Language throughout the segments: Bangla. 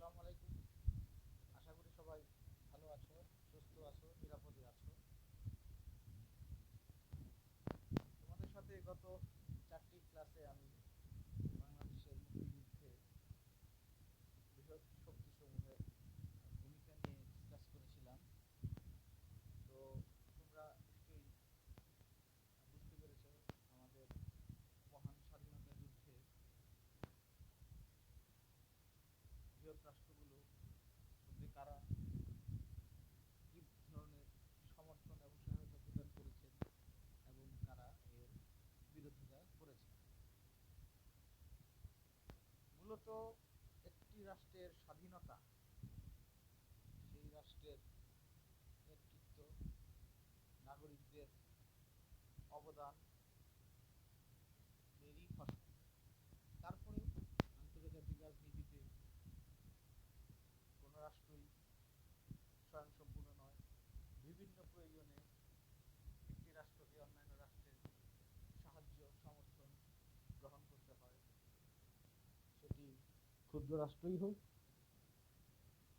আসসালামু আলাইকুম। আশা করি সবাই ভালো আছো, সুস্থ আছো, নিরাপদে আছো। তোমাদের সাথে গত 4টি ক্লাসে আমি বাংলাদেশের মুক্তিযুদ্ধে বৃহৎ শক্তিসমূহের ভূমিকা নিয়ে ডিসকাস করেছিলাম। তো তোমরা নিশ্চয়ই বুঝতে পেরেছো আমাদের মহান স্বাধীনতা যুদ্ধে বৃহৎ রাষ্ট্রগুলো মধ্যে কারা কি ধরনের সমর্থন এবং সহায়তা প্রদান করেছেন এবং কারা এর বিরোধিতা করেছেন। মূলত একটি রাষ্ট্রের স্বাধীনতা সেই রাষ্ট্রের নেতৃত্ব, নাগরিকদের অবদান এরই ফসল। তারপরে আন্তর্জাতিক রাজনীতিতে কোনো রাষ্ট্রই স্বয়ংসম্পূর্ণ নয়। বিভিন্ন প্রয়োজনে একটি রাষ্ট্রকে অন্যান্য রাষ্ট্রের সাহায্য সমর্থন গ্রহণ করতে হয়। সেটি ক্ষুদ্র রাষ্ট্রই হোক,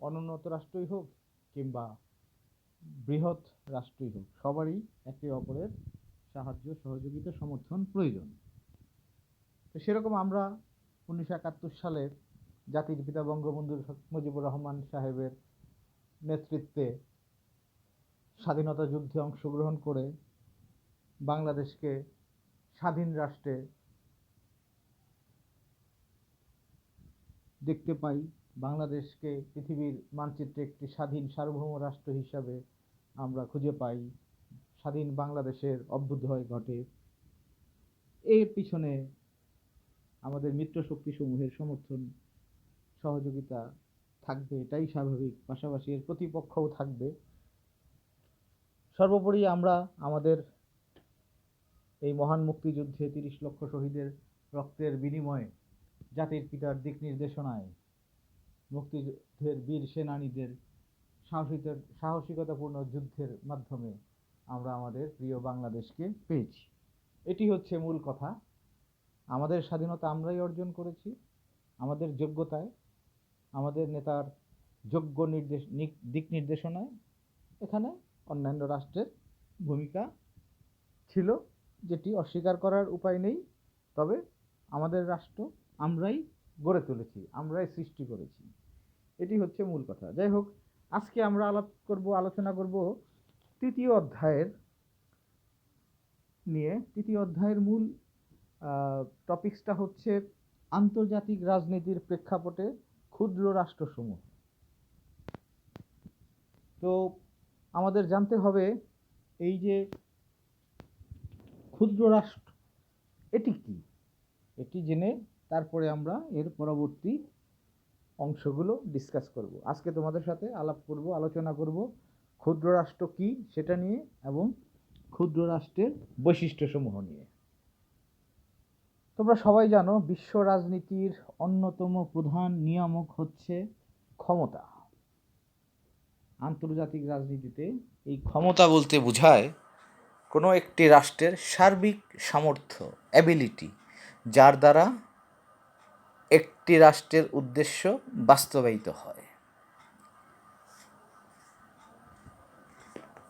অনুন্নত রাষ্ট্রই হোক কিংবা বৃহৎ রাষ্ট্রই হোক, সবারই একে অপরের সাহায্য সহযোগিতা সমর্থন প্রয়োজন। তো সেরকম আমরা 1971 সালের জাতির পিতা বঙ্গবন্ধু শেখ মুজিবুর রহমান সাহেবের নেতৃত্বে স্বাধীনতা যুদ্ধে অংশগ্রহণ করে বাংলাদেশকে স্বাধীন রাষ্ট্রে দেখতে পাই। বাংলাদেশকে পৃথিবীর মানচিত্রে একটি স্বাধীন সার্বভৌম রাষ্ট্র হিসাবে আমরা খুঁজে পাই। স্বাধীন বাংলাদেশের অভ্যুদয় ঘটে। এর পিছনে আমাদের মিত্র শক্তিসমূহের সমর্থন সহযোগিতা থাকবে, এটাই স্বাভাবিক। পাশাপাশি এর প্রতিপক্ষও থাকবে। সর্বোপরি আমরা আমাদের এই মহান মুক্তিযুদ্ধে 30 লক্ষ শহীদের রক্তের বিনিময়ে জাতির পিতার দিক নির্দেশনায় মুক্তিযুদ্ধের বীর সেনানীদের সাহসিকতাপূর্ণ যুদ্ধের মাধ্যমে আমরা আমাদের প্রিয় বাংলাদেশকে পেয়েছি। এটি হচ্ছে মূল কথা। আমাদের স্বাধীনতা আমরাই অর্জন করেছি আমাদের যোগ্যতায়, আমাদের নেতার যোগ্য দিক নির্দেশনায়। এখানে অন্যান্য রাষ্ট্রের ভূমিকা ছিল, যেটি অস্বীকার করার উপায় নেই। তবে আমাদের রাষ্ট্র আমরাই গড়ে তুলেছি, আমরাই সৃষ্টি করেছি। এটি হচ্ছে মূল কথা। যাই হোক, আজকে আমরা আলোচনা করব তৃতীয় অধ্যায়ের নিয়ে। তৃতীয় অধ্যায়ের মূল টপিকসটা হচ্ছে আন্তর্জাতিক রাজনীতির প্রেক্ষাপটে ক্ষুদ্র রাষ্ট্রসমূহ। তো আমাদের জানতে হবে এই যে ক্ষুদ্র রাষ্ট্র এটি কি, এটি জেনে তারপরে আমরা এর পরবর্তী অংশগুলো ডিসকাস করব। আজকে তোমাদের সাথে আলোচনা করব ক্ষুদ্র রাষ্ট্র কি সেটা নিয়ে এবং ক্ষুদ্র রাষ্ট্রের বৈশিষ্ট্যসমূহ নিয়ে। তোমরা সবাই জানো বিশ্ব রাজনীতির অন্যতম প্রধান নিয়ামক হচ্ছে ক্ষমতা। আন্তর্জাতিক রাজনীতিতে এই ক্ষমতা বলতে বোঝায় কোনো একটি রাষ্ট্রের সার্বিক সামর্থ্য, অ্যাবিলিটি, যার দ্বারা একটি রাষ্ট্রের উদ্দেশ্য বাস্তবায়িত হয়।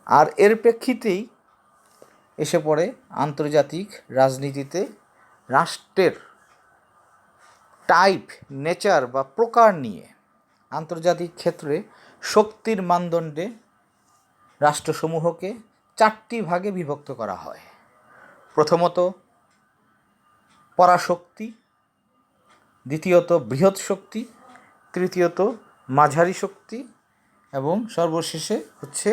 আর এর প্রেক্ষিতেই এসে পড়ে আন্তর্জাতিক রাজনীতিতে রাষ্ট্রের টাইপ, নেচার বা প্রকার নিয়ে। আন্তর্জাতিক ক্ষেত্রে শক্তির মানদণ্ডে রাষ্ট্রসমূহকে 4টি ভাগে বিভক্ত করা হয়। প্রথমত পরাশক্তি, দ্বিতীয়ত বৃহৎ শক্তি, তৃতীয়ত মাঝারি শক্তি এবং সর্বশেষে হচ্ছে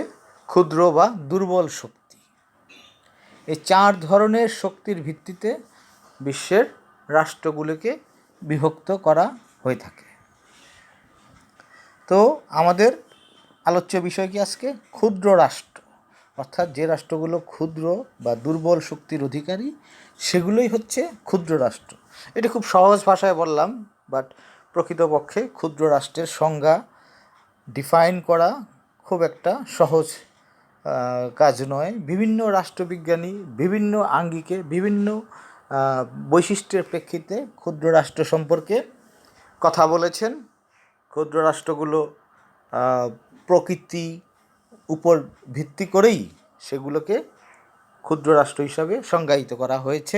ক্ষুদ্র বা দুর্বল শক্তি। এই 4 ধরনের শক্তির ভিত্তিতে বিশ্বের রাষ্ট্রগুলোকে বিভক্ত করা হয়ে থাকে। তো আমাদের আলোচ্য বিষয় কি আজকে? ক্ষুদ্র রাষ্ট্র, অর্থাৎ যে রাষ্ট্রগুলো ক্ষুদ্র বা দুর্বল শক্তির অধিকারী সেগুলোই হচ্ছে ক্ষুদ্র রাষ্ট্র। এটা খুব সহজ ভাষায় বললাম, বাট প্রকৃতপক্ষে ক্ষুদ্র রাষ্ট্রের সংজ্ঞা ডিফাইন করা খুব একটা সহজ কাজ নয়। বিভিন্ন রাষ্ট্রবিজ্ঞানী বিভিন্ন আঙ্গিকে বিভিন্ন বৈশিষ্ট্যের প্রেক্ষিতে ক্ষুদ্র রাষ্ট্র সম্পর্কে কথা বলেছেন। ক্ষুদ্র রাষ্ট্রগুলো প্রকৃতি উপর ভিত্তি করেই সেগুলোকে ক্ষুদ্র রাষ্ট্র হিসাবে সংজ্ঞায়িত করা হয়েছে।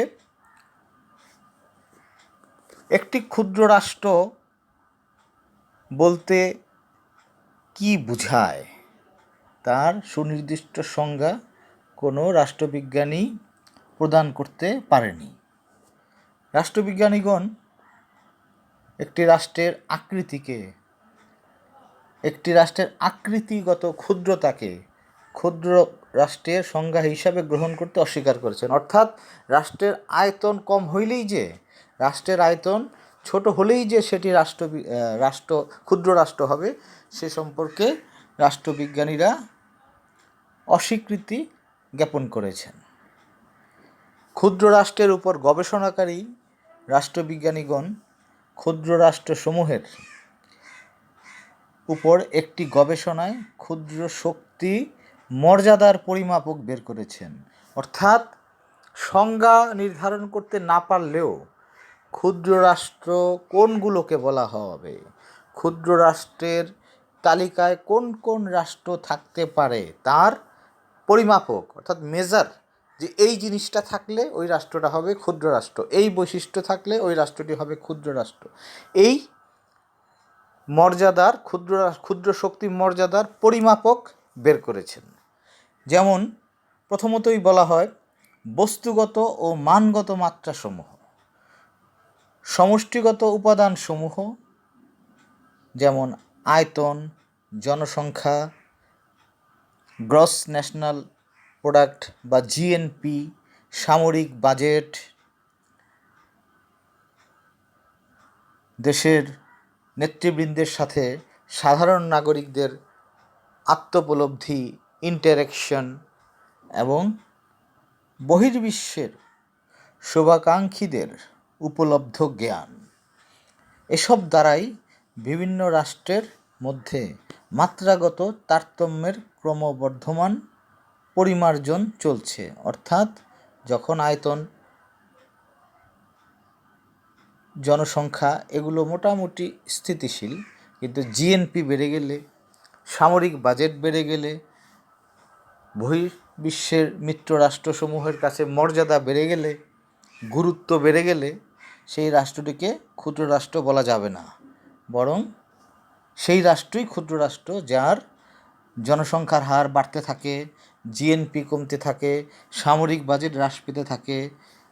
একটি ক্ষুদ্র রাষ্ট্র বলতে কি বোঝায় তার সুনির্দিষ্ট সংজ্ঞা কোনো রাষ্ট্রবিজ্ঞানী প্রদান করতে পারেনি। রাষ্ট্রবিজ্ঞানীগণ একটি রাষ্ট্রের আকৃতিগত ক্ষুদ্রতাকে ক্ষুদ্র রাষ্ট্রের সংজ্ঞা হিসাবে গ্রহণ করতে অস্বীকার করেছেন। অর্থাৎ রাষ্ট্রের আয়তন কম হইলেই যে, রাষ্ট্রের আয়তন ছোট হলেই যে সেটি ক্ষুদ্র রাষ্ট্র হবে, সে সম্পর্কে রাষ্ট্রবিজ্ঞানীরা অস্বীকৃতি জ্ঞাপন করেছেন। ক্ষুদ্র রাষ্ট্রের উপর গবেষণাকারী রাষ্ট্রবিজ্ঞানীগণ ক্ষুদ্র রাষ্ট্রসমূহের উপর একটি গবেষণায় ক্ষুদ্র শক্তি মর্যাদার পরিমাপক বের করেছেন। অর্থাৎ সংজ্ঞা নির্ধারণ করতে না পারলেও ক্ষুদ্র রাষ্ট্র কোনগুলোকে বলা হবে, ক্ষুদ্র রাষ্ট্রের তালিকায় কোন কোন রাষ্ট্র থাকতে পারে তার পরিমাপক অর্থাৎ মেজার, যে এই জিনিসটা থাকলে ওই রাষ্ট্রটা হবে ক্ষুদ্র রাষ্ট্র, এই বৈশিষ্ট্য থাকলে ওই রাষ্ট্রটি হবে ক্ষুদ্র রাষ্ট্র, এই মর্যাদার ক্ষুদ্র শক্তি মর্যাদার পরিমাপক বের করেছেন। যেমন প্রথমতই বলা হয় বস্তুগত ও মানগত মাত্রাসমূহ, সমষ্টিগত উপাদানসমূহ যেমন আয়তন, জনসংখ্যা, গ্রস ন্যাশনাল প্রোডাক্ট বা জিএনপি, সামরিক বাজেট, দেশের নেতৃবৃন্দের সাথে সাধারণ নাগরিকদের আত্মোপলব্ধি, ইন্টারেকশন এবং বহির্বিশ্বের শুভাকাঙ্ক্ষীদের উপলব্ধ জ্ঞান, এসব দ্বারাই বিভিন্ন রাষ্ট্রের মধ্যে মাত্রাগত তারতম্যের ক্রমবর্ধমান পরিমার্জন চলছে। অর্থাৎ যখন আয়তন, জনসংখ্যা এগুলো মোটামুটি স্থিতিশীল, কিন্তু জিএনপি বেড়ে গেলে, সামরিক বাজেট বেড়ে গেলে, বহির্বিশ্বের মিত্র রাষ্ট্রসমূহের কাছে মর্যাদা বেড়ে গেলে, গুরুত্ব বেড়ে গেলে সেই রাষ্ট্রটিকে ক্ষুদ্র রাষ্ট্র বলা যাবে না, বরং সেই রাষ্ট্রই ক্ষুদ্র রাষ্ট্র যার জনসংখ্যার হার বাড়তে থাকে, জিএনপি কমতে থাকে, সামরিক বাজেট হ্রাস পেতে থাকে,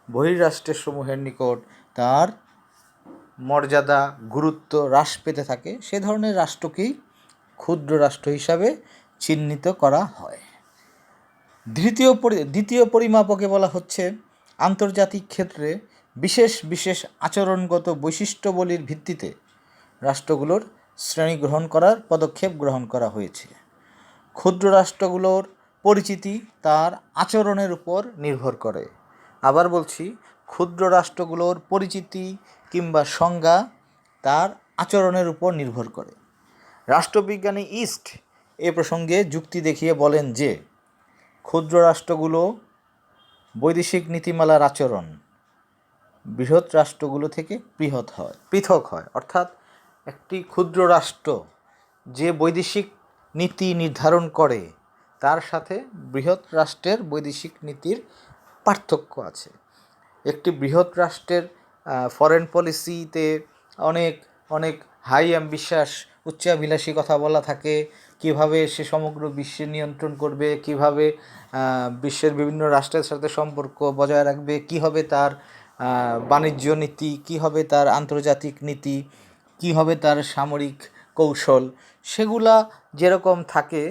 বহির্রাষ্ট্রের সমূহের নিকট তার মর্যাদা, গুরুত্ব হ্রাস পেতে থাকে, সে ধরনের রাষ্ট্রকেই ক্ষুদ্র রাষ্ট্র হিসাবে চিহ্নিত করা হয়। দ্বিতীয় পরিমাপকে বলা হচ্ছে আন্তর্জাতিক ক্ষেত্রে বিশেষ বিশেষ আচরণগত বৈশিষ্ট্যাবলীর ভিত্তিতে রাষ্ট্রগুলোর শ্রেণী গ্রহণ করার পদক্ষেপ গ্রহণ করা হয়েছে। ক্ষুদ্র রাষ্ট্রগুলোর পরিচিতি তার আচরণের উপর নির্ভর করে। আবার বলছি, ক্ষুদ্র রাষ্ট্রগুলোর পরিচিতি কিংবা সংজ্ঞা তার আচরণের উপর নির্ভর করে। রাষ্ট্রবিজ্ঞানী ইস্ট এ প্রসঙ্গে যুক্তি দেখিয়ে বলেন যে ক্ষুদ্র রাষ্ট্রগুলো বৈদেশিক নীতিমালার আচরণ বৃহৎ রাষ্ট্রগুলো থেকে পৃথক হয়। অর্থাৎ একটি ক্ষুদ্র রাষ্ট্র যে বৈদেশিক নীতি নির্ধারণ করে তার সাথে বৃহৎ রাষ্ট্রের বৈদেশিক নীতির পার্থক্য আছে। একটি বৃহৎ রাষ্ট্রের ফরেন পলিসিতে অনেক অনেক হাই অ্যাম্বিশাস, উচ্চাভিলাষী কথা বলা থাকে, কিভাবে সে সমগ্র বিশ্বে নিয়ন্ত্রণ করবে, কিভাবে বিশ্বের বিভিন্ন রাষ্ট্রের সাথে সম্পর্ক বজায় রাখবে, কী হবে তার বাণিজ্য নীতি, কী হবে তার আন্তর্জাতিক নীতি, কী হবে তার সামরিক কৌশল, সেগুলা যেরকম থাকে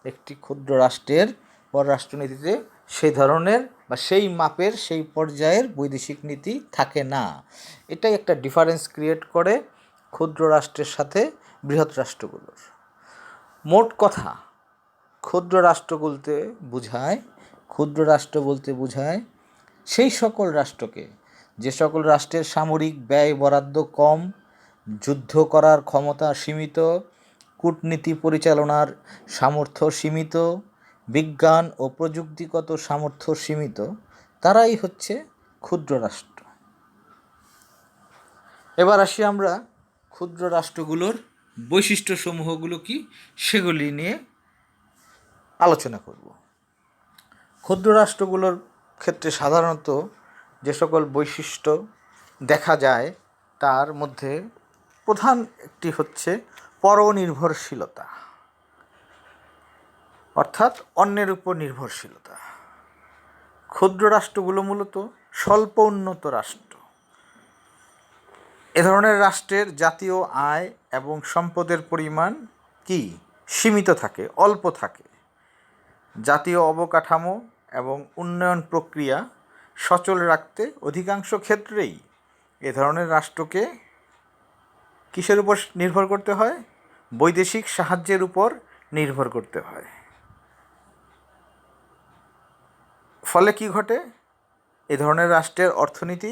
একটি ক্ষুদ্র রাষ্ট্রের পররাষ্ট্রনীতিতে সেই ধরনের বা সেই মাপের, সেই পর্যায়ের বৈদেশিক নীতি থাকে না। এটাই একটা ডিফারেন্স ক্রিয়েট করে ক্ষুদ্র রাষ্ট্রের সাথে বৃহৎ রাষ্ট্রগুলোর। মোট কথা, ক্ষুদ্র রাষ্ট্র বলতে বোঝায় সেই সকল রাষ্ট্রকে, যে সকল রাষ্ট্রের সামরিক ব্যয় বরাদ্দ কম, যুদ্ধ করার ক্ষমতা সীমিত, কূটনীতি পরিচালনার সামর্থ্য সীমিত, বিজ্ঞান ও প্রযুক্তিগত সামর্থ্য সীমিত, তারাই হচ্ছে ক্ষুদ্র রাষ্ট্র। এবার আসি আমরা ক্ষুদ্র রাষ্ট্রগুলোর বৈশিষ্ট্যসমূহগুলো কি সেগুলি নিয়ে আলোচনা করব। ক্ষুদ্র রাষ্ট্রগুলোর ক্ষেত্রে সাধারণত যে সকল বৈশিষ্ট্য দেখা যায় তার মধ্যে প্রধান একটি হচ্ছে পরনির্ভরশীলতা, অর্থাৎ অন্যের উপর নির্ভরশীলতা। ক্ষুদ্র রাষ্ট্রগুলো মূলত স্বল্প উন্নত রাষ্ট্র। এ ধরনের রাষ্ট্রের জাতীয় আয় এবং সম্পদের পরিমাণ কি সীমিত থাকে, অল্প থাকে। জাতীয় অবকাঠামো এবং উন্নয়ন প্রক্রিয়া সচল রাখতে অধিকাংশ ক্ষেত্রেই এ ধরনের রাষ্ট্রকে কিসের উপর নির্ভর করতে হয়? বৈদেশিক সাহায্যের উপর নির্ভর করতে হয়। ফলে কি ঘটে? এ ধরনের রাষ্ট্রের অর্থনীতি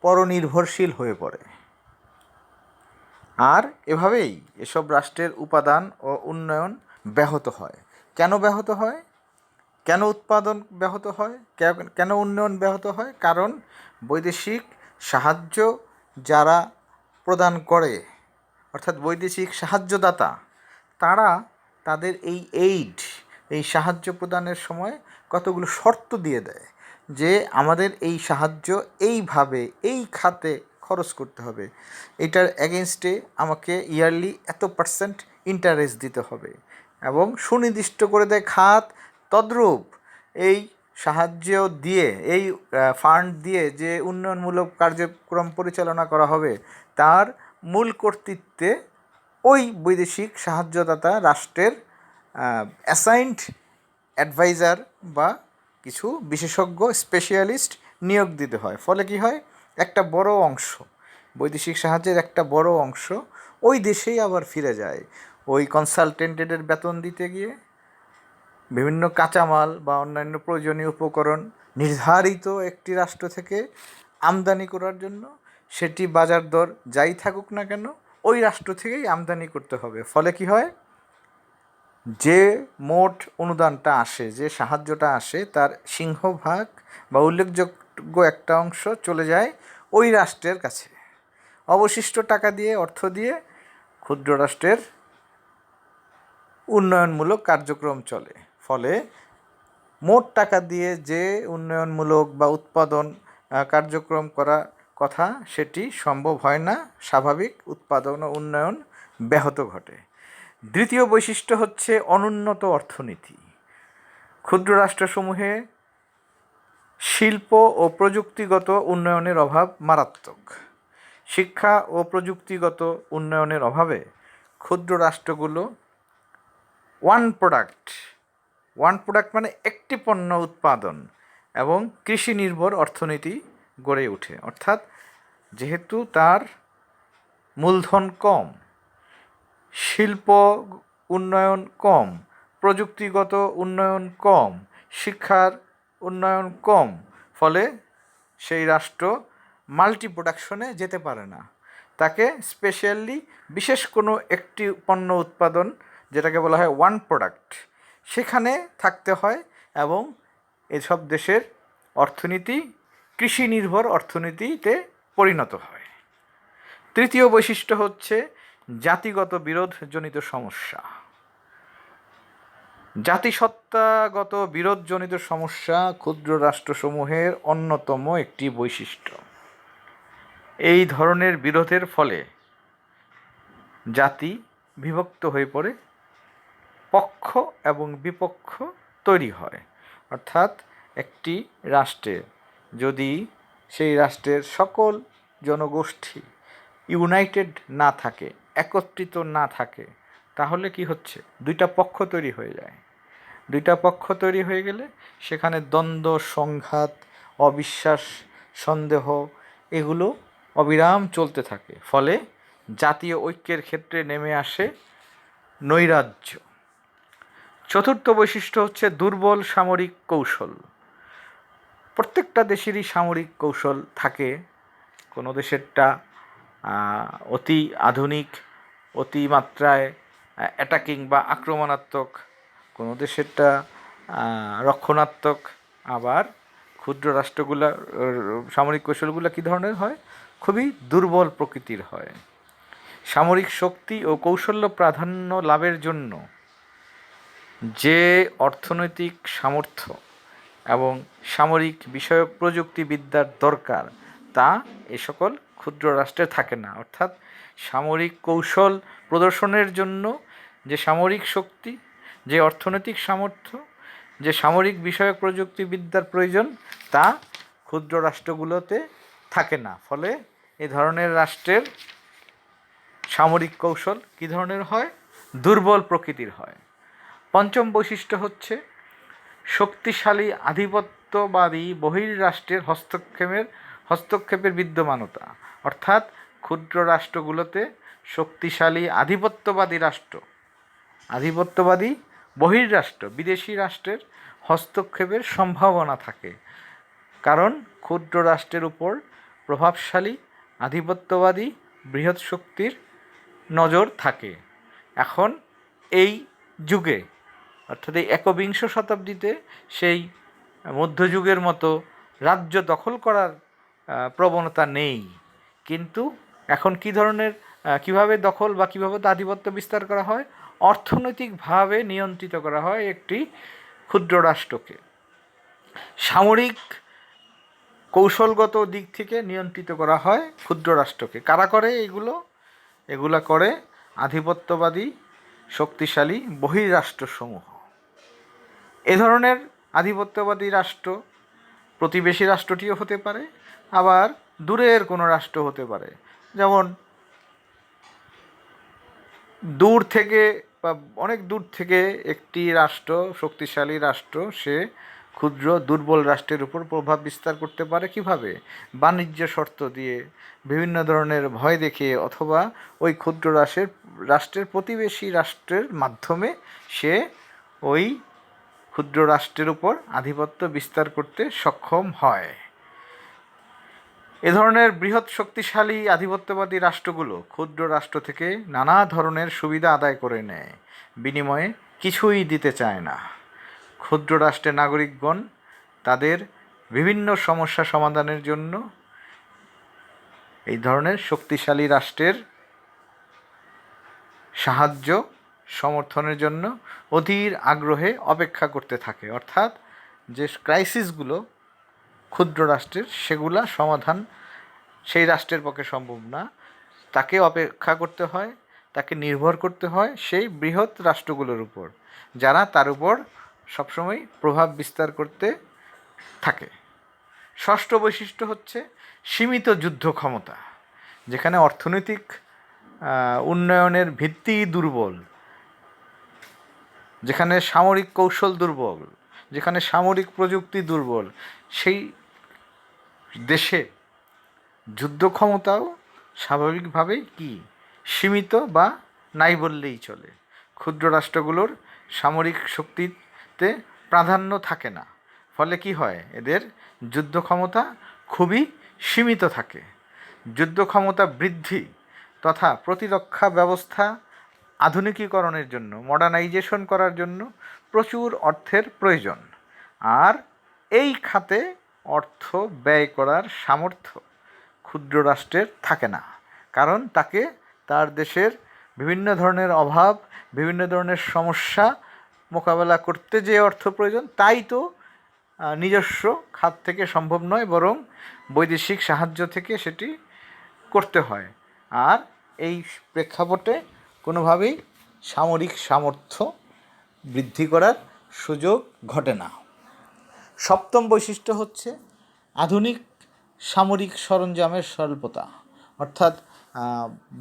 পরনির্ভরশীল হয়ে পড়ে। আর এভাবেই এসব রাষ্ট্রের উপাদান ও উন্নয়ন ব্যাহত হয়। কেন ব্যাহত হয়? কেন উৎপাদন ব্যাহত হয়? কেন উন্নয়ন ব্যাহত হয়? কারণ বৈদেশিক সাহায্য যারা প্রদান করে, অর্থাৎ বৈদেশিক সাহায্যদাতা, তারা তাদের এই সাহায্য প্রদানের সময় কতগুলো শর্ত দিয়ে দেয় যে আমাদের এই সাহায্য এইভাবে এই খাতে খরচ করতে হবে, এটার এগেনস্টে আমাকে ইয়ারলি এত % ইন্টারেস্ট দিতে হবে, এবং সুনির্দিষ্ট করে দেয় খাত। তদ্রূপ এই সাহায্য দিয়ে, এই ফান্ড দিয়ে যে উন্নয়নমূলক কার্যক্রম পরিচালনা করা হবে তার মূল কর্তৃত্বে ওই বৈদেশিক সাহায্যদাতা রাষ্ট্রের অ্যাসাইন্ড অ্যাডভাইজার বা কিছু বিশেষজ্ঞ স্পেশালিস্ট নিয়োগ দিতে হয়। ফলে কি হয়? একটা বড় অংশ, বৈদেশিক সাহায্যের একটা বড় অংশ ওই দেশেই আবার ফিরে যায় ওই কনসালটেন্টের বেতন দিতে গিয়ে, বিভিন্ন কাঁচামাল বা অন্যান্য প্রয়োজনীয় উপকরণ নির্ধারিত একটি রাষ্ট্র থেকে আমদানি করার জন্য, সেটি বাজার দর যাই থাকুক না কেন ওই রাষ্ট্র থেকেই আমদানি করতে হবে। ফলে কি হয়? যে মোট অনুদানটা আসে, যে সাহায্যটা আসে, তার সিংহভাগ বা উল্লেখযোগ্য একটা অংশ চলে যায় ওই রাষ্ট্রের কাছে। অবশিষ্ট টাকা দিয়ে, অর্থ দিয়ে ক্ষুদ্র রাষ্ট্রের উন্নয়নমূলক কার্যক্রম চলে। ফলে মোট টাকা দিয়ে যে উন্নয়নমূলক বা উৎপাদন কার্যক্রম করা কথা সেটি সম্ভব হয় না, স্বাভাবিক উৎপাদন ও উন্নয়ন ব্যাহত ঘটে। দ্বিতীয় বৈশিষ্ট্য হচ্ছে অনুন্নত অর্থনীতি। ক্ষুদ্র রাষ্ট্রসমূহে শিল্প ও প্রযুক্তিগত উন্নয়নের অভাব মারাত্মক। শিক্ষা ও প্রযুক্তিগত উন্নয়নের অভাবে ক্ষুদ্র রাষ্ট্রগুলো ওয়ান প্রোডাক্ট মানে একটি পণ্য উৎপাদন এবং কৃষি নির্ভর অর্থনীতি গড়ে ওঠে। অর্থাৎ যেহেতু তার মূলধন কম, শিল্প উন্নয়ন কম, প্রযুক্তিগত উন্নয়ন কম, শিক্ষার উন্নয়ন কম, ফলে সেই রাষ্ট্র মাল্টি প্রোডাকশনে যেতে পারে না। তাকে স্পেশালি বিশেষ কোনো একটি পণ্য উৎপাদন, যেটাকে বলা হয় ওয়ান প্রোডাক্ট, সেখানে থাকতে হয় এবং এসব দেশের অর্থনীতি কৃষি নির্ভর অর্থনীতিতে পরিণত হয়। তৃতীয় বৈশিষ্ট্য হচ্ছে জাতিগত বিরোধজনিত সমস্যা। জাতিসত্তাগত বিরোধজনিত সমস্যা ক্ষুদ্র রাষ্ট্রসমূহের অন্যতম একটি বৈশিষ্ট্য। এই ধরনের বিরোধের ফলে জাতি বিভক্ত হয়ে পড়ে, পক্ষ এবং বিপক্ষ তৈরি হয়। অর্থাৎ একটি রাষ্ট্রে যদি সেই রাষ্ট্রের সকল জনগোষ্ঠী ইউনাইটেড না থাকে, একত্রিত না থাকে, তাহলে কি হচ্ছে? দুইটা পক্ষ তৈরি হয়ে যায়। দুইটা পক্ষ তৈরি হয়ে গেলে সেখানে দ্বন্দ্ব, সংঘাত, অবিশ্বাস, সন্দেহ এগুলো অবিরাম চলতে থাকে। ফলে জাতীয় ঐক্যের ক্ষেত্রে নেমে আসে নৈরাজ্য। চতুর্থ বৈশিষ্ট্য হচ্ছে দুর্বল সামরিক কৌশল। প্রত্যেকটা দেশেরই সামরিক কৌশল থাকে। কোনো দেশেরটা অতি আধুনিক, অতিমাত্রায় অ্যাটাকিং বা আক্রমণাত্মক, কোনো দেশেরটা রক্ষণাত্মক। আবার ক্ষুদ্র রাষ্ট্রগুলা সামরিক কৌশলগুলো কী ধরনের হয়? খুবই দুর্বল প্রকৃতির হয়। সামরিক শক্তি ও কৌশল্য প্রাধান্য লাভের জন্য যে অর্থনৈতিক সামর্থ্য এবং সামরিক বিষয়ক প্রযুক্তিবিদ্যার দরকার তা এ সকল ক্ষুদ্র রাষ্ট্রে থাকে না। অর্থাৎ সামরিক কৌশল প্রদর্শনের জন্য যে সামরিক শক্তি, যে অর্থনৈতিক সামর্থ্য, যে সামরিক বিষয়ক প্রযুক্তিবিদ্যার প্রয়োজন তা ক্ষুদ্র রাষ্ট্রগুলোতে থাকে না। ফলে এ ধরনের রাষ্ট্রের সামরিক কৌশল কী ধরনের হয়? দুর্বল প্রকৃতির হয়। পঞ্চম বৈশিষ্ট্য হচ্ছে শক্তিশালী আধিপত্যবাদী বহির্রাষ্ট্রের হস্তক্ষেপের বিদ্যমানতা। অর্থাৎ ক্ষুদ্র রাষ্ট্রগুলোতে শক্তিশালী আধিপত্যবাদী বহির্রাষ্ট্র, বিদেশি রাষ্ট্রের হস্তক্ষেপের সম্ভাবনা থাকে, কারণ ক্ষুদ্র রাষ্ট্রের উপর প্রভাবশালী আধিপত্যবাদী বৃহৎ শক্তির নজর থাকে। এখন এই যুগে, অর্থাৎ এই একবিংশ শতাব্দীতে সেই মধ্যযুগের মতো রাজ্য দখল করার প্রবণতা নেই। কিন্তু এখন কীভাবে দখল বা কীভাবে আধিপত্য বিস্তার করা হয়? অর্থনৈতিকভাবে নিয়ন্ত্রিত করা হয় একটি ক্ষুদ্র রাষ্ট্রকে। সামরিক কৌশলগত দিক থেকে নিয়ন্ত্রিত করা হয় ক্ষুদ্র রাষ্ট্রকে। কারা করে এগুলা করে আধিপত্যবাদী শক্তিশালী বহির্রাষ্ট্রসমূহ। এ ধরনের আধিপত্যবাদী রাষ্ট্র প্রতিবেশী রাষ্ট্রটিও হতে পারে, আবার দূরের কোনো রাষ্ট্র হতে পারে। যেমন দূর থেকে বা অনেক দূর থেকে একটি রাষ্ট্র, শক্তিশালী রাষ্ট্র, সে ক্ষুদ্র দুর্বল রাষ্ট্রের উপর প্রভাব বিস্তার করতে পারে। কিভাবে? বাণিজ্য শর্ত দিয়ে, বিভিন্ন ধরনের ভয় দেখিয়ে, অথবা ওই ক্ষুদ্র রাষ্ট্রের প্রতিবেশী রাষ্ট্রের মাধ্যমে সে ওই ক্ষুদ্র রাষ্ট্রের উপর আধিপত্য বিস্তার করতে সক্ষম হয়। এ ধরনের বৃহৎ শক্তিশালী আধিপত্যবাদী রাষ্ট্রগুলো ক্ষুদ্র রাষ্ট্র থেকে নানা ধরনের সুবিধা আদায় করে নেয়, বিনিময়ে কিছুই দিতে চায় না। ক্ষুদ্র রাষ্ট্রের নাগরিকগণ তাদের বিভিন্ন সমস্যা সমাধানের জন্য এই ধরনের শক্তিশালী রাষ্ট্রের সাহায্য সমর্থনের জন্য অধীর আগ্রহে অপেক্ষা করতে থাকে। অর্থাৎ যে ক্রাইসিসগুলো ক্ষুদ্র রাষ্ট্রের, সেগুলা সমাধান সেই রাষ্ট্রের পক্ষে সম্ভব না, তাকে অপেক্ষা করতে হয়, তাকে নির্ভর করতে হয় সেই বৃহৎ রাষ্ট্রগুলোর উপর, যারা তার উপর সবসময় প্রভাব বিস্তার করতে থাকে। ষষ্ঠ বৈশিষ্ট্য হচ্ছে সীমিত যুদ্ধ ক্ষমতা। যেখানে অর্থনৈতিক উন্নয়নের ভিত্তি দুর্বল, যেখানে সামরিক কৌশল দুর্বল, যেখানে সামরিক প্রযুক্তি দুর্বল, সেই দেশে যুদ্ধ ক্ষমতাও স্বাভাবিকভাবেই সীমিত বা নাই বললেই চলে। ক্ষুদ্র রাষ্ট্রগুলোর সামরিক শক্তিতে প্রাধান্য থাকে না, ফলে কি হয়? এদের যুদ্ধ ক্ষমতা খুবই সীমিত থাকে। যুদ্ধ ক্ষমতা বৃদ্ধি তথা প্রতিরক্ষা ব্যবস্থা আধুনিকীকরণের জন্য, মডার্নাইজেশন করার জন্য প্রচুর অর্থের প্রয়োজন, আর এই খাতে অর্থ ব্যয় করার সামর্থ্য ক্ষুদ্র রাষ্ট্রের থাকে না, কারণ তাকে তার দেশের বিভিন্ন ধরনের অভাব, বিভিন্ন ধরনের সমস্যা মোকাবেলা করতে যে অর্থ প্রয়োজন, তাই তো নিজস্ব খাত থেকে সম্ভব নয়, বরং বৈদেশিক সাহায্য থেকে সেটি করতে হয়। আর এই প্রেক্ষাপটে কোনোভাবেই সামরিক সামর্থ্য বৃদ্ধি করার সুযোগ ঘটে না। সপ্তম বৈশিষ্ট্য হচ্ছে আধুনিক সামরিক সরঞ্জামের স্বল্পতা। অর্থাৎ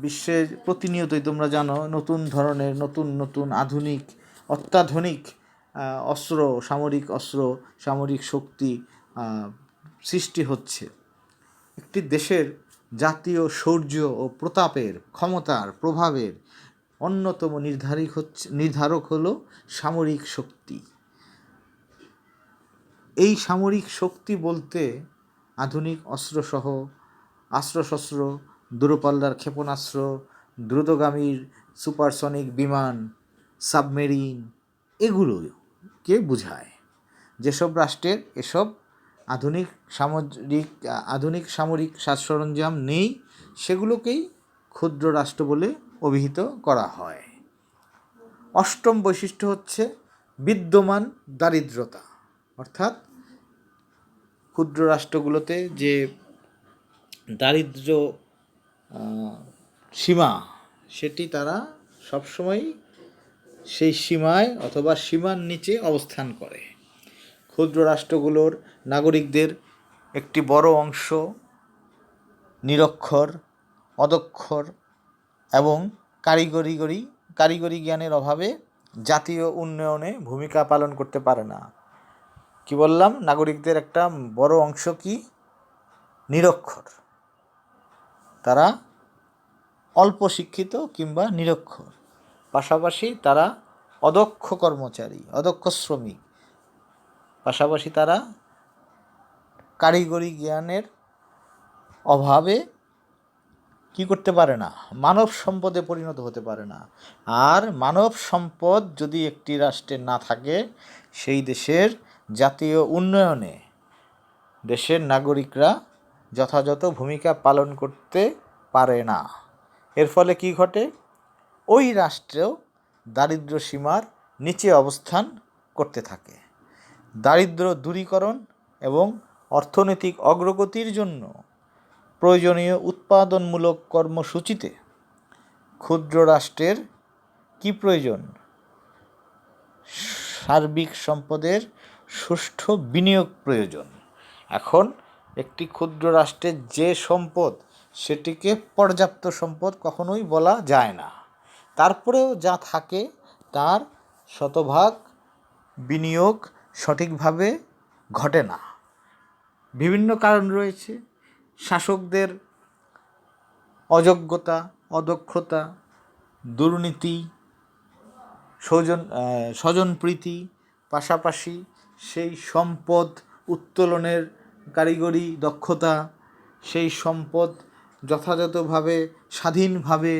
বিশ্বে প্রতিনিয়তই তোমরা জানো নতুন ধরনের নতুন আধুনিক অত্যাধুনিক সামরিক অস্ত্র, সামরিক শক্তি সৃষ্টি হচ্ছে। একটি দেশের জাতীয় শৌর্য ও প্রতাপের, ক্ষমতার, প্রভাবের অন্যতম নির্ধারক হলো সামরিক শক্তি। এই সামরিক শক্তি বলতে আধুনিক অস্ত্রসহ অস্ত্রশস্ত্র, দূরপাল্লার ক্ষেপণাস্ত্র, দ্রুতগামীর সুপারসনিক বিমান, সাবমেরিন, এগুলোকে বোঝায়। যেসব রাষ্ট্রের এসব আধুনিক সামরিক সাজ সরঞ্জাম নেই, সেগুলোকেই ক্ষুদ্র রাষ্ট্র বলে অভিহিত করা হয়। অষ্টম বৈশিষ্ট্য হচ্ছে বিদ্যমান দারিদ্রতা, অর্থাৎ ক্ষুদ্র রাষ্ট্রগুলোতে যে দারিদ্র্য সীমা, সেটি তারা সবসময় সেই সীমায় অথবা সীমার নিচে অবস্থান করে। ক্ষুদ্র রাষ্ট্রগুলোর নাগরিকদের একটি বড় অংশ নিরক্ষর, অদক্ষর এবং কারিগরি জ্ঞানের অভাবে জাতীয় উন্নয়নে ভূমিকা পালন করতে পারে না। কি বললাম? নাগরিকদের একটা বড় অংশ কি? নিরক্ষর, তারা অল্প শিক্ষিত কিংবা নিরক্ষর, পাশাপাশি তারা অদক্ষ কর্মচারী, অদক্ষ শ্রমিক, পাশাপাশি তারা কারিগরি জ্ঞানের অভাবে কি করতে পারে না? মানব সম্পদে পরিণত হতে পারে না। আর মানব সম্পদ যদি একটি রাষ্ট্রের না থাকে, সেই দেশের জাতীয় উন্নয়নে দেশের নাগরিকরা যথাযথ ভূমিকা পালন করতে পারে না। এর ফলে কি ঘটে? ওই রাষ্ট্রেও দারিদ্র্য সীমার নিচে অবস্থান করতে থাকে। দারিদ্র্য দূরীকরণ এবং অর্থনৈতিক অগ্রগতির জন্য প্রয়োজনীয় উৎপাদনমূলক কর্মসূচিতে ক্ষুদ্র রাষ্ট্রের কি প্রয়োজন? সার্বিক সম্পদের সুষ্ঠু বিনিয়োগ প্রয়োজন। এখন একটি ক্ষুদ্র রাষ্ট্রের যে সম্পদ, সেটিকে পর্যাপ্ত সম্পদ কখনোই বলা যায় না। তারপরেও যা থাকে তার শতভাগ বিনিয়োগ সঠিকভাবে ঘটে না। বিভিন্ন কারণ রয়েছে। শাসকদের অযোগ্যতা, অদক্ষতা, দুর্নীতি, স্বজনপ্রীতি, পাশাপাশি সেই সম্পদ উত্তোলনের কারিগরি দক্ষতা, সেই সম্পদ যথাযথভাবে স্বাধীনভাবে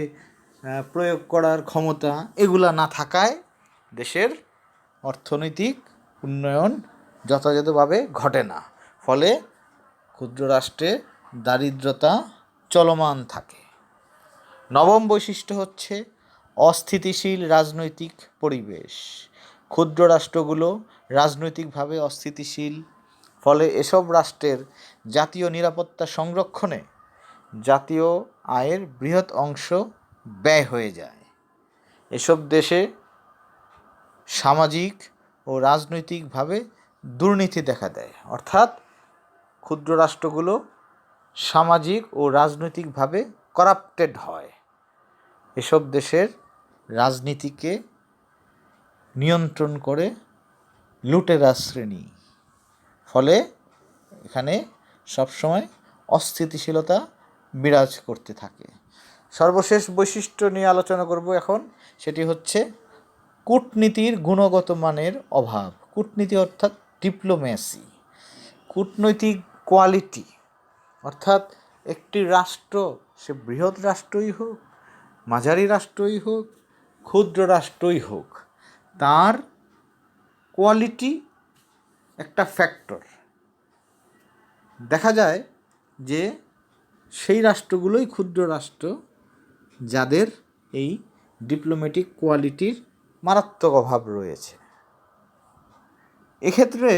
প্রয়োগ করার ক্ষমতা, এগুলা না থাকায় দেশের অর্থনৈতিক উন্নয়ন যথাযথভাবে ঘটে না। ফলে ক্ষুদ্র রাষ্ট্রে দারিদ্রতা চলমান থাকে। নবম বৈশিষ্ট্য হচ্ছে অস্থিতিশীল রাজনৈতিক পরিবেশ। ক্ষুদ্র রাষ্ট্রগুলো রাজনৈতিকভাবে অস্থিতিশীল, ফলে এসব রাষ্ট্রের জাতীয় নিরাপত্তা সংরক্ষণে জাতীয় আয়ের বৃহৎ অংশ ব্যয় হয়ে যায়। এসব দেশে সামাজিক ও রাজনৈতিকভাবে দুর্নীতি দেখা দেয়, অর্থাৎ ক্ষুদ্র রাষ্ট্রগুলো সামাজিক ও রাজনৈতিকভাবে করাপ্টেড হয়। এসব দেশের রাজনীতিকে নিয়ন্ত্রণ করে লুটেরা শ্রেণী, ফলে এখানে সবসময় অস্থিতিশীলতা বিরাজ করতে থাকে। সর্বশেষ বৈশিষ্ট্য নিয়ে আলোচনা করব এখন, সেটি হচ্ছে কূটনীতির গুণগত মানের অভাব। কূটনীতি অর্থাৎ ডিপ্লোম্যাসি, কূটনৈতিক কোয়ালিটি, অর্থাৎ একটি রাষ্ট্র, সে বৃহৎ রাষ্ট্রই হোক, মাঝারি রাষ্ট্রই হোক, ক্ষুদ্র রাষ্ট্রই হোক, তার কোয়ালিটি একটা ফ্যাক্টর। দেখা যায় যে সেই রাষ্ট্রগুলোই ক্ষুদ্র রাষ্ট্র যাদের এই ডিপ্লোম্যাটিক কোয়ালিটির মারাত্মক অভাব রয়েছে। এক্ষেত্রে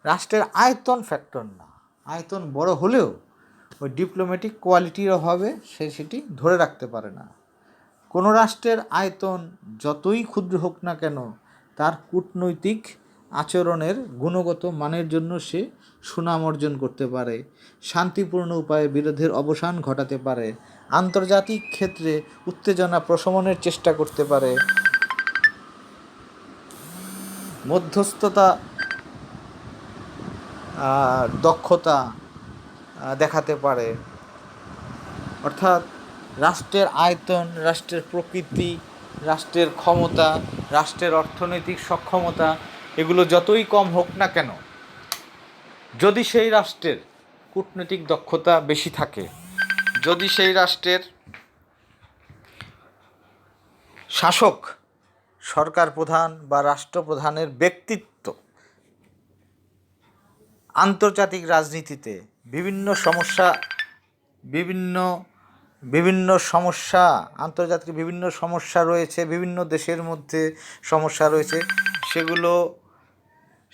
রাষ্ট্রের আয়তন ফ্যাক্টর না, আয়তন বড় হলেও ওই ডিপ্লোম্যাটিক কোয়ালিটির অভাবে সেটি ধরে রাখতে পারে না। কোনো রাষ্ট্রের আয়তন যতই ক্ষুদ্র হোক না কেন, তার কূটনৈতিক আচরণের গুণগত মানের জন্য সে সুনাম অর্জন করতে পারে, শান্তিপূর্ণ উপায়ে বিরোধের অবসান ঘটাতে পারে, আন্তর্জাতিক ক্ষেত্রে উত্তেজনা প্রশমনের চেষ্টা করতে পারে, মধ্যস্থতা দক্ষতা দেখাতে পারে। অর্থাৎ রাষ্ট্রের আয়তন, রাষ্ট্রের প্রকৃতি, রাষ্ট্রের ক্ষমতা, রাষ্ট্রের অর্থনৈতিক সক্ষমতা, এগুলো যতই কম হোক না কেন, যদি সেই রাষ্ট্রের কূটনৈতিক দক্ষতা বেশি থাকে, যদি সেই রাষ্ট্রের শাসক, সরকার প্রধান বা রাষ্ট্রপ্রধানের ব্যক্তিত্ব আন্তর্জাতিক রাজনীতিতে বিভিন্ন সমস্যা, বিভিন্ন বিভিন্ন সমস্যা, আন্তর্জাতিক বিভিন্ন সমস্যা রয়েছে, বিভিন্ন দেশের মধ্যে সমস্যা রয়েছে,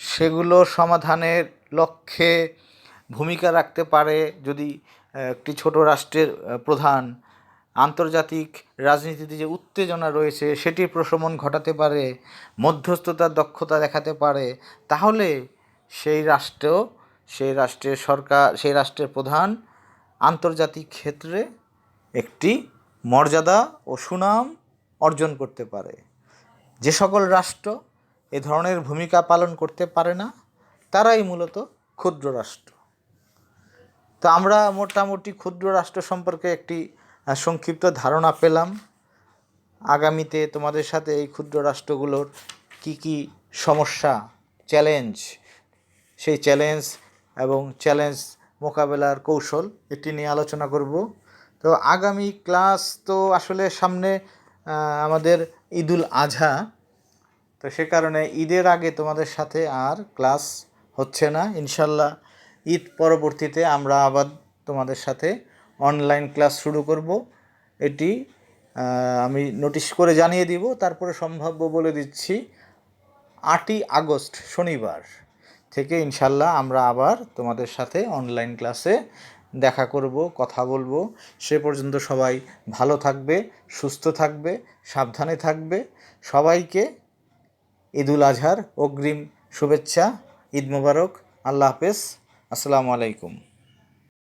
সেগুলো সমাধানের লক্ষ্যে ভূমিকা রাখতে পারে যদি একটি ছোট রাষ্ট্রের প্রধান আন্তর্জাতিক রাজনীতিতে যে উত্তেজনা রয়েছে সেটির প্রশমন ঘটাতে পারে, মধ্যস্থতার দক্ষতা দেখাতে পারে, তাহলে সেই রাষ্ট্রের সরকার, সেই রাষ্ট্রের প্রধান আন্তর্জাতিক ক্ষেত্রে একটি মর্যাদা ও সুনাম অর্জন করতে পারে। যে সকল রাষ্ট্র এ ধরনের ভূমিকা পালন করতে পারে না তারাই মূলত ক্ষুদ্র রাষ্ট্র। তো আমরা মোটামুটি ক্ষুদ্র রাষ্ট্র সম্পর্কে একটি সংক্ষিপ্ত ধারণা পেলাম। আগামীতে তোমাদের সাথে এই ক্ষুদ্র রাষ্ট্রগুলোর কি কি সমস্যা, চ্যালেঞ্জ, সেই চ্যালেঞ্জ এবং চ্যালেঞ্জ মোকাবেলার কৌশল এটি নিয়ে আলোচনা করব। তো আগামী ক্লাস তো আসলে সামনে আমাদের ঈদুল আজহা, তো সে কারণে ঈদের আগে তোমাদের সাথে আর ক্লাস হচ্ছে না। ইনশাল্লাহ ঈদ পরবর্তীতে আমরা আবার তোমাদের সাথে অনলাইন ক্লাস শুরু করব। এটি আমি নোটিশ করে জানিয়ে দিব। তারপরে সম্ভাব্য বলে দিচ্ছি 8ই আগস্ট শনিবার থেকে ইনশাল্লাহ আমরা আবার তোমাদের সাথে অনলাইন ক্লাসে দেখা করব, কথা বলবো। সে পর্যন্ত সবাই ভালো থাকবে, সুস্থ থাকবে, সাবধানে থাকবে। সবাইকে ঈদুল আজহার অগ্রিম শুভেচ্ছা। ঈদ মোবারক। আল্লাহ হাফেজ। আসসালামু আলাইকুম।